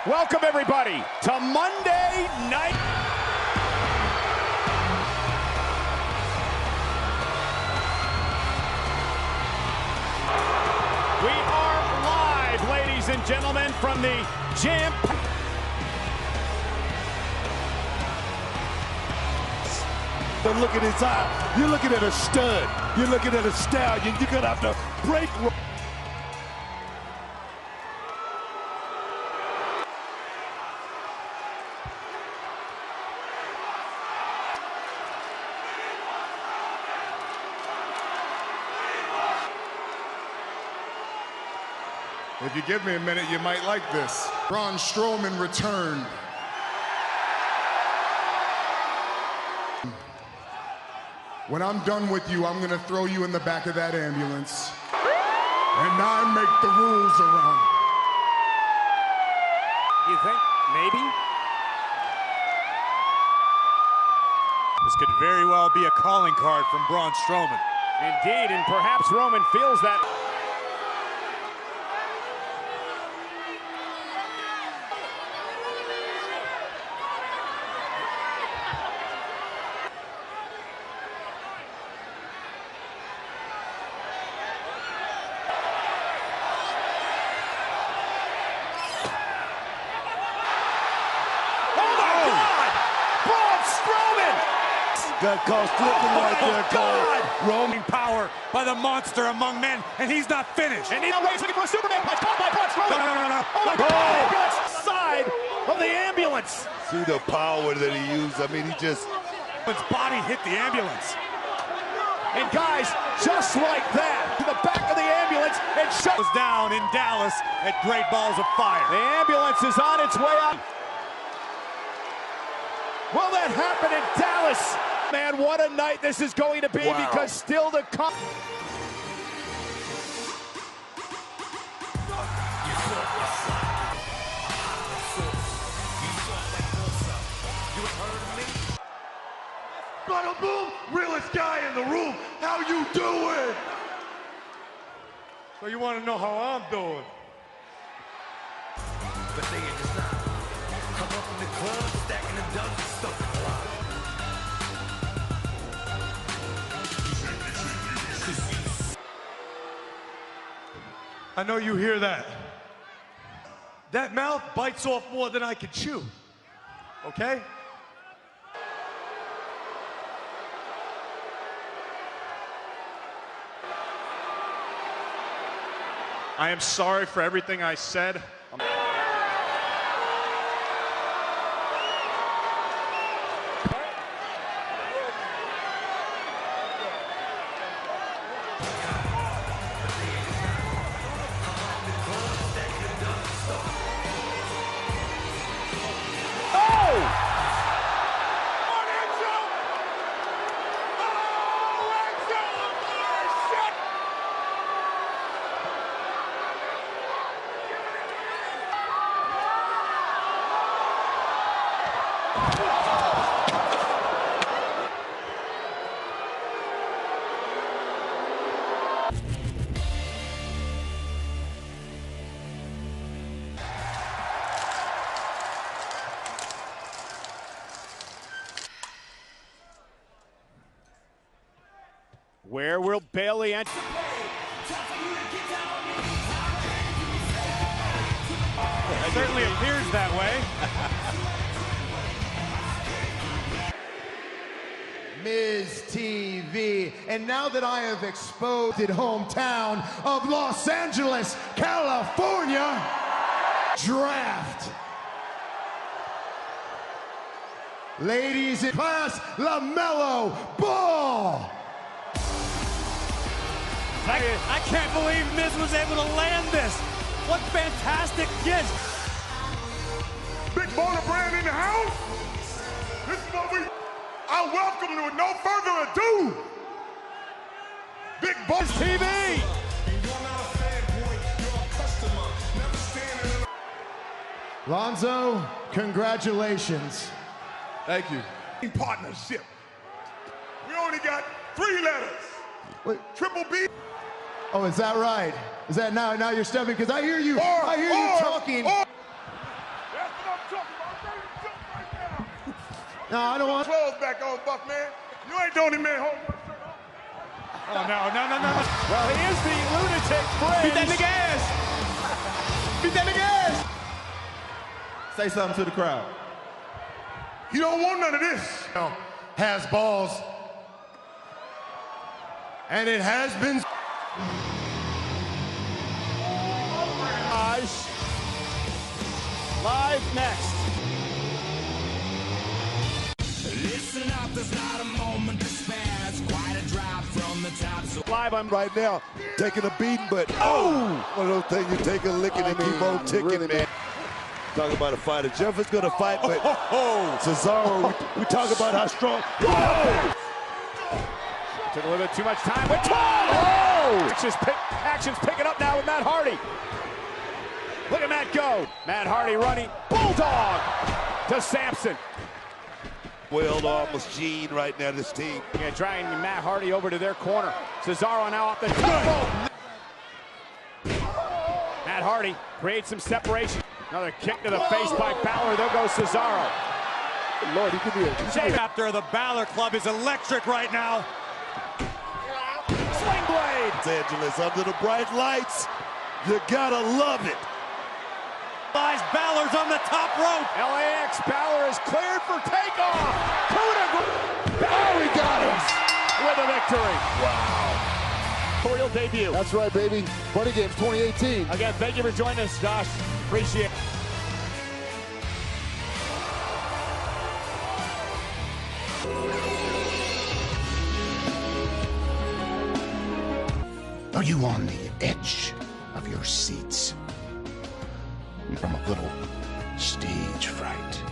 Welcome everybody to Monday Night. We are live, ladies and gentlemen, from the gym. But look at his eye. You're looking at a stud. You're looking at a stallion. You're gonna have to break. If you give me a minute, you might like this. Braun Strowman returned. When I'm done with you, I'm gonna throw you in the back of that ambulance. And I make the rules around. You think? Maybe? This could very well be a calling card from Braun Strowman. Indeed, and perhaps Roman feels that. That calls flipping right there, Cole. Roaming power by the monster among men, and he's not finished. And now Ray's looking for a Superman punch. Caught by Braun Strowman. No. Oh my God! Side of the ambulance. See the power that he used. I mean, he just. His body hit the ambulance. And guys, just like that, to the back of the ambulance, and shut Was down in Dallas at Great Balls of Fire. The ambulance is on its way out. Will that happen in Dallas? Man, what a night this is going to be, because still to come. Bada boom, realest guy in the room. How you doing? So you want to know how I'm doing? But they ain't just not. Come up in the club, stacking the dubs and stuff. I know you hear that. That mouth bites off more than I can chew. Okay? I am sorry for everything I said. Where will Bailey enter? It certainly appears that way. Miz TV, and now that I have exposed the hometown of Los Angeles, California, draft. Ladies and class, LaMelo Ball. I can't believe Miz was able to land this. What fantastic gift. Big Baller Brand in the house. This is what we. I welcome you with no further ado. Big Boss TV. Lonzo, congratulations. Thank you. Partnership. We only got 3 letters. Wait. Triple B. Oh, is that right? Is that now you're stepping? Because I hear you. I hear you talking. No, I don't want. Clothes back on, Buck, man. You ain't the only man home. Oh, no. Well, he is the lunatic fringe. Beat that nigga ass. Beat that nigga ass. Say something to the crowd. You don't want none of this. Has balls. And it has been. Live next. Listen up, there's not a moment to spare. It's quite a drop from the top. So Live on Right now, taking a beating, but one of those things you take a licking and keep on ticking, man. Talk about a fighter. Jeff is going to fight, but Cesaro, we talk about how strong. Took a little bit too much time with Action's picking up now with Matt Hardy. Look at Matt go. Matt Hardy running. Bulldog to Samson. Well-oiled machine right now, this team. Yeah, trying Matt Hardy over to their corner. Cesaro now off the top. Matt Hardy creates some separation. Another kick to the face by Balor. There goes Cesaro. Good Lord, he could be a Chapter the Balor Club is electric right now. Sling blade. Los Angeles under the bright lights. You gotta love it. Balor's on the top rope. LAX Balor is cleared for takeoff. Oh, he got him. With a victory. Wow. Real debut. That's right, baby. Buddy Games 2018. Again, thank you for joining us, Josh. Appreciate it. Are you on the edge of your seats from a little stage fright?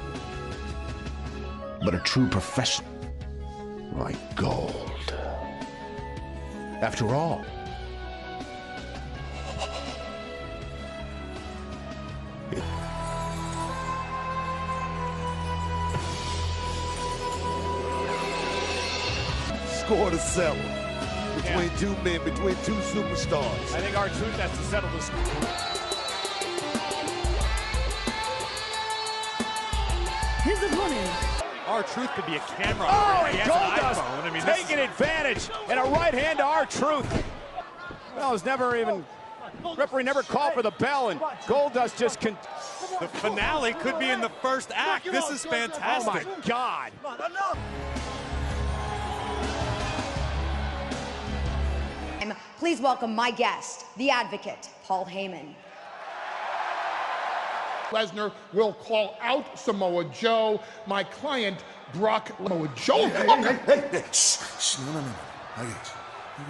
But a true professional like gold. After all, Score to settle. Between two men, between two superstars. I think R-Truth has to settle this. His opponent. R-Truth could be a camera. Oh, He and has an Goldust iPhone. I mean, taking advantage. And a right hand to R-Truth. Well, it's never even, referee never called for the bell, and Goldust just the finale could be in the first act. This is fantastic. Oh my God. Please welcome my guest, the advocate, Paul Heyman. Lesnar will call out Samoa Joe. My client, Brock Samoa Joe. Hey, shh, no. I got you.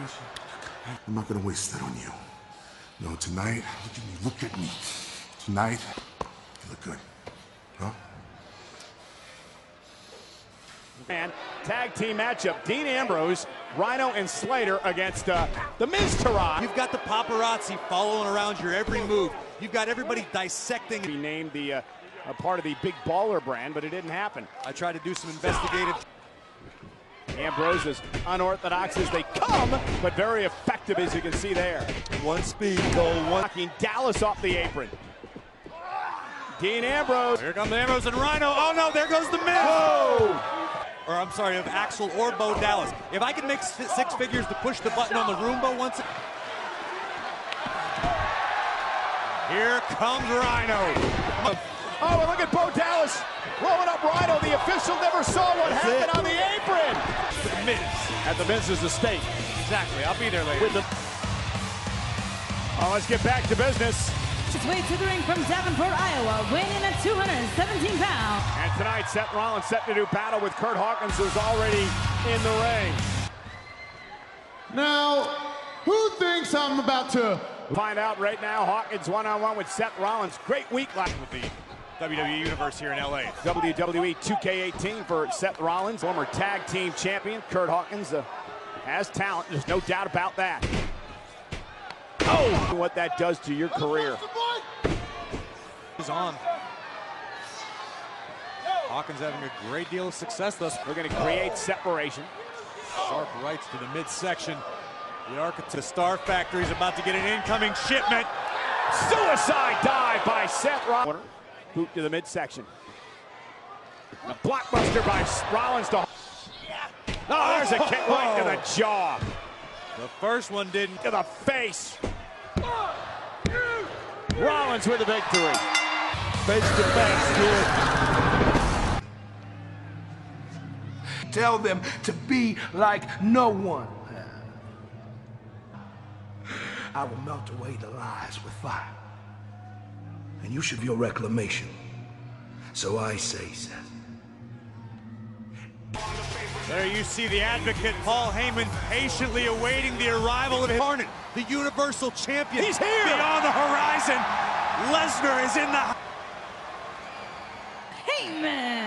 I'm not gonna waste that on you. No, tonight, look at me. Tonight, you look good. Huh? Man, tag team matchup. Dean Ambrose, Rhino, and Slater against the Miz Taraj. You've got the paparazzi following around your every move. You've got everybody dissecting. He named the a part of the Big Baller brand, but it didn't happen. I tried to do some investigative. Ambrose is unorthodox as they come, but very effective, as you can see there. One speed goal, one. Knocking Dallas off the apron. Dean Ambrose. Here comes Ambrose and Rhino. Oh no, there goes the Miz. Whoa! Or I'm sorry, of Axel or Bo Dallas. If I can make six figures to push the button on the Roomba once. Here comes Rhino. Oh, and look at Bo Dallas rolling up Rhino. The official never saw what happened on the apron. The Miz. At the Miz's estate. Exactly, I'll be there later. With the... Oh, let's get back to business. His way to the ring from Davenport, Iowa, weighing in at 217 pounds. And tonight, Seth Rollins set to do battle with Kurt Hawkins, who's already in the ring. Now, who thinks I'm about to Find out right now. Hawkins one-on-one with Seth Rollins. Great week last with the WWE Universe here in LA. WWE 2K18 for Seth Rollins, former tag team champion. Kurt Hawkins has talent. There's no doubt about that. Oh, what that does to your career. He's on. Hawkins having a great deal of success thus. We're going to create separation. Sharp rights to the midsection. The architect, the Star Factory is about to get an incoming shipment. Suicide dive by Seth Rollins. Boot to the midsection. A blockbuster by Rollins to... Oh, there's a kick right to the jaw. The first one didn't. To the face. Rollins with the victory. Face to face, good. Tell them to be like no one. I will melt away the lies with fire. And you should feel reclamation. So I say, Seth. There you see the advocate, Paul Heyman, patiently awaiting the arrival of his opponent, the Universal Champion. He's here! Beyond the horizon, Lesnar is in the... Heyman!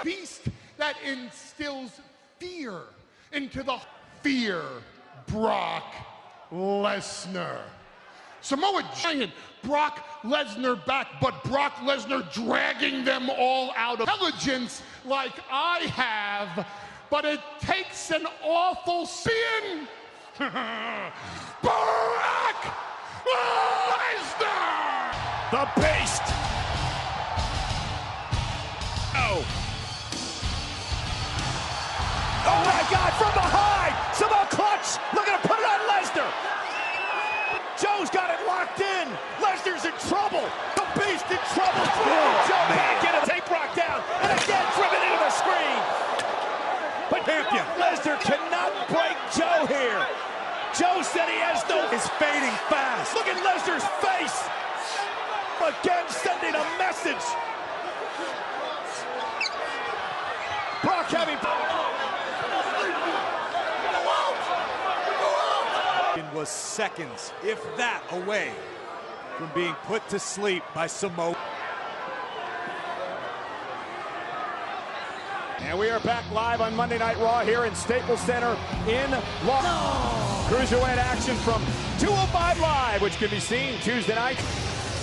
Beast that instills fear into the fear, Brock Lesnar. Samoa Giant, Brock Lesnar back, but Brock Lesnar dragging them all out of intelligence like I have, but it takes an awful spin. Brock Lesnar! The Beast! Oh! Oh my God, from behind! Samoa clutch! Looking to put it on Lesnar! Joe's got it locked in. Lesnar's in trouble. The Beast in trouble. Joe back in to take Brock down. And again driven into the screen. But Lesnar cannot break Joe here. Joe said he has no... Is fading fast. Look at Lesnar's face. Again sending a message. Brock having... was seconds, if that, away from being put to sleep by Samoa. And we are back live on Monday Night Raw here in Staples Center in Los Cruiserweight action from 205 Live, which can be seen Tuesday night.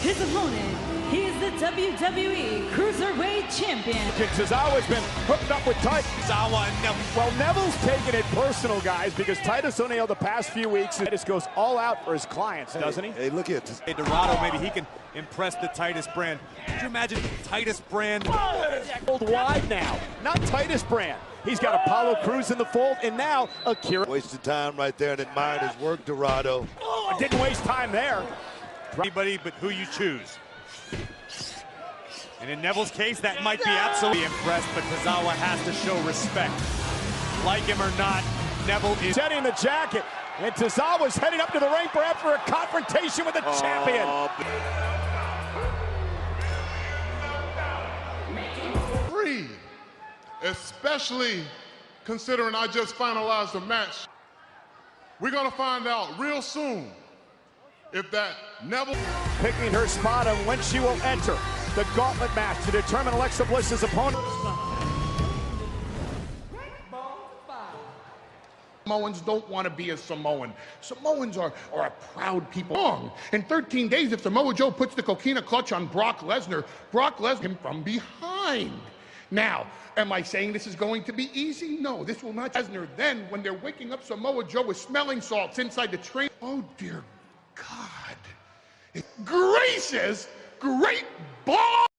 His opponent, he is the WWE Cruiserweight Champion. Tozawa's been hooked up with Titus. Tozawa and Neville. Well, Neville's taking it personal, guys, because Titus O'Neil the past few weeks, Titus goes all out for his clients, doesn't he? Hey, look at this. Hey, Dorado, maybe he can impress the Titus brand. Could you imagine Titus brand? Worldwide now, not Titus brand. He's got Apollo Crews in the fold, and now Akira. Wasted time right there and admired his work, Dorado. Didn't waste time there. Anybody but who you choose. And in Neville's case, that might be absolutely impressed, but Tozawa has to show respect. Like him or not, Neville is setting the jacket, and Tozawa's heading up to the ring perhaps for a confrontation with the champion. Free, especially considering I just finalized the match. We're gonna find out real soon if that Neville picking her spot on when she will enter the gauntlet match to determine Alexa Bliss's opponent. Samoans don't want to be a Samoan. Samoans are a proud people. In 13 days, if Samoa Joe puts the coquina clutch on Brock Lesnar him from behind. Now, am I saying this is going to be easy? No, this will not. Lesnar then, when they're waking up Samoa Joe with smelling salts inside the train. Oh, dear God. Gracious, great ball.